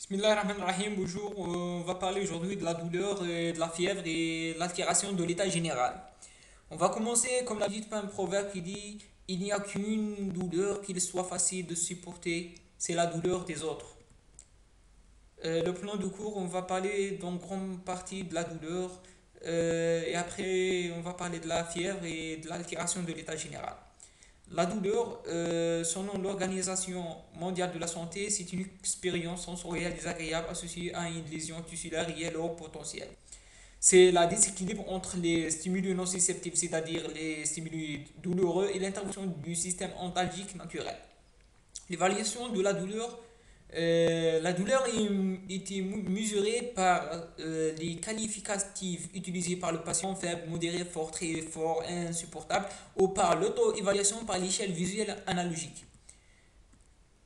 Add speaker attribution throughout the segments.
Speaker 1: Bismillahirrahmanirrahim. Bonjour, on va parler aujourd'hui de la douleur, et de la fièvre et l'altération de l'état général. On va commencer comme l'a dit un proverbe qui dit il n'y a qu'une douleur qu'il soit facile de supporter, c'est la douleur des autres. Le plan de cours, on va parler dans grande partie de la douleur et après on va parler de la fièvre et de l'altération de l'état général. La douleur, selon l'Organisation mondiale de la santé, c'est une expérience sensorielle désagréable associée à une lésion tissulaire réelle ou potentielle. C'est la déséquilibre entre les stimuli nociceptifs, c'est-à-dire les stimuli douloureux, et l'intervention du système antalgique naturel. L'évaluation de la douleur est mesurée par les qualificatifs utilisés par le patient faible, modéré, fort, très fort, insupportable, ou par l'auto-évaluation par l'échelle visuelle analogique.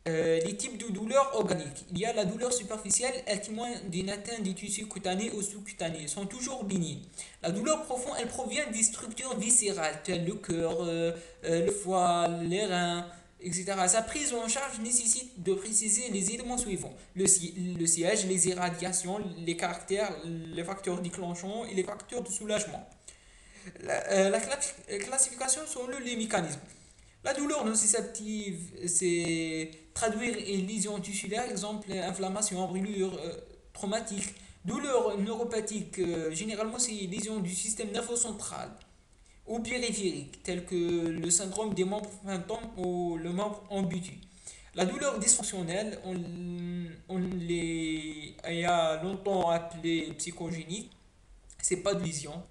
Speaker 1: Les types de douleurs organiques. Il y a la douleur superficielle, elle témoigne d'une atteinte des tissus cutanés ou sous-cutanés, sont toujours bénignes. La douleur profonde, elle provient des structures viscérales, telles le cœur, le foie, les reins, etc. Sa prise en charge nécessite de préciser les éléments suivants. Le siège, les irradiations, les caractères, les facteurs déclenchants et les facteurs de soulagement. La classification selon les mécanismes. La douleur nociceptive, c'est traduire une lésion tissulaire, exemple inflammation, brûlure traumatique. Douleur neuropathique, généralement c'est une lésion du système nerveux central ou périphérique, tel que le syndrome des membres fantômes ou le membre amputé. La douleur dysfonctionnelle, il y a longtemps appelée psychogénique, c'est pas de lésion.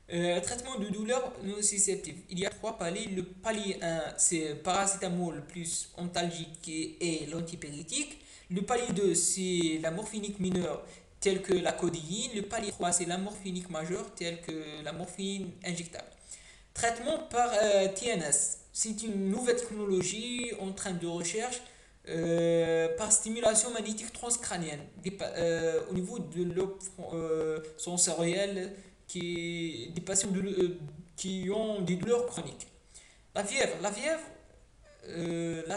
Speaker 1: Traitement de douleur nociceptive. Il y a trois paliers. Le palier 1, c'est paracétamol plus antalgique et l'antipyrétique. Le palier 2, c'est la morphinique mineure, telle que la codéine. Le palier 3, c'est la morphinique majeure, telle que la morphine injectable. Traitement par TNS. C'est une nouvelle technologie en train de recherche par stimulation magnétique transcrânienne au niveau de l'aube sensorielle des patients qui ont des douleurs chroniques. La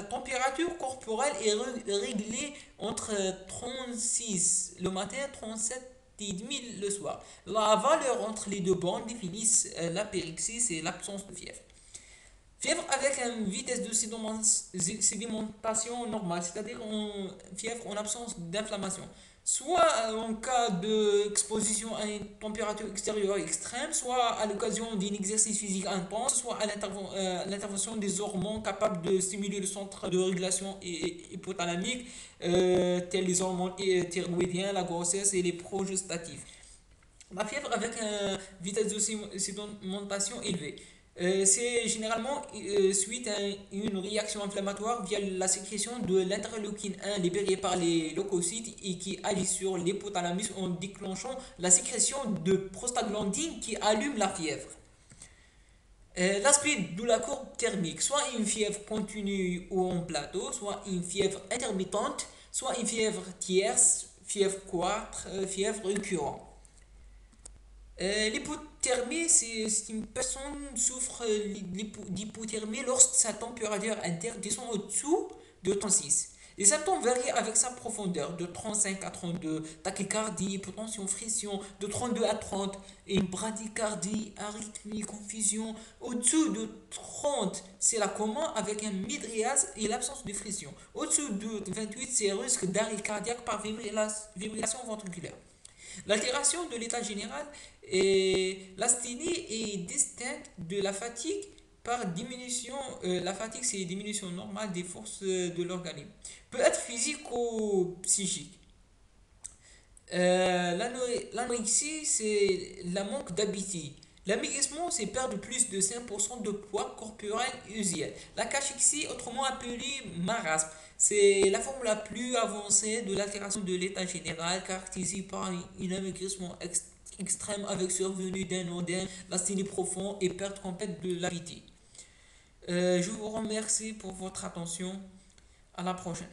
Speaker 1: température corporelle est réglée entre 36 le matin et 37 et demi le soir. La valeur entre les deux bandes définissent la périxie, c'est l'absence de fièvre. Fièvre avec une vitesse de sédimentation normale, c'est-à-dire fièvre en absence d'inflammation. Soit en cas d'exposition à une température extérieure extrême, soit à l'occasion d'un exercice physique intense, soit à l'intervention des hormones capables de stimuler le centre de régulation hypothalamique, tels les hormones thyroïdiennes, la grossesse et les progestatifs. La fièvre avec une vitesse de sédimentation élevée. C'est généralement suite à une réaction inflammatoire via la sécrétion de l'interleukine 1 libérée par les leucocytes et qui agit sur l'hypothalamus en déclenchant la sécrétion de prostaglandine qui allume la fièvre. L'aspect de la courbe thermique, soit une fièvre continue ou en plateau, soit une fièvre intermittente, soit une fièvre tierce, fièvre croître, fièvre récurrente. L'hypothermie, c'est une personne souffre d'hypothermie lorsque sa température interne descend au-dessous de 36. Les symptômes varient avec sa profondeur, de 35 à 32, tachycardie, hypotension, frisson, de 32 à 30, et une bradycardie, arythmie, confusion. Au-dessous de 30, c'est la coma avec un mydriase et l'absence de frisson. Au-dessous de 28, c'est risque d'arrêt cardiaque par vibration ventriculaire. L'altération de l'état général et l'asthénie est distincte de la fatigue par diminution. La fatigue, c'est une diminution normale des forces de l'organisme. Peut être physique ou psychique. L'anorexie, c'est la manque d'appétit. L'amaigrissement, c'est perdre plus de 5% de poids corporel usuel. La cachexie, autrement appelée marasme, c'est la forme la plus avancée de l'altération de l'état général, caractérisée par un amaigrissement extrême avec survenue d'un odème, l'asthénie profonde et perte complète de l'appétit. Je vous remercie pour votre attention. À la prochaine.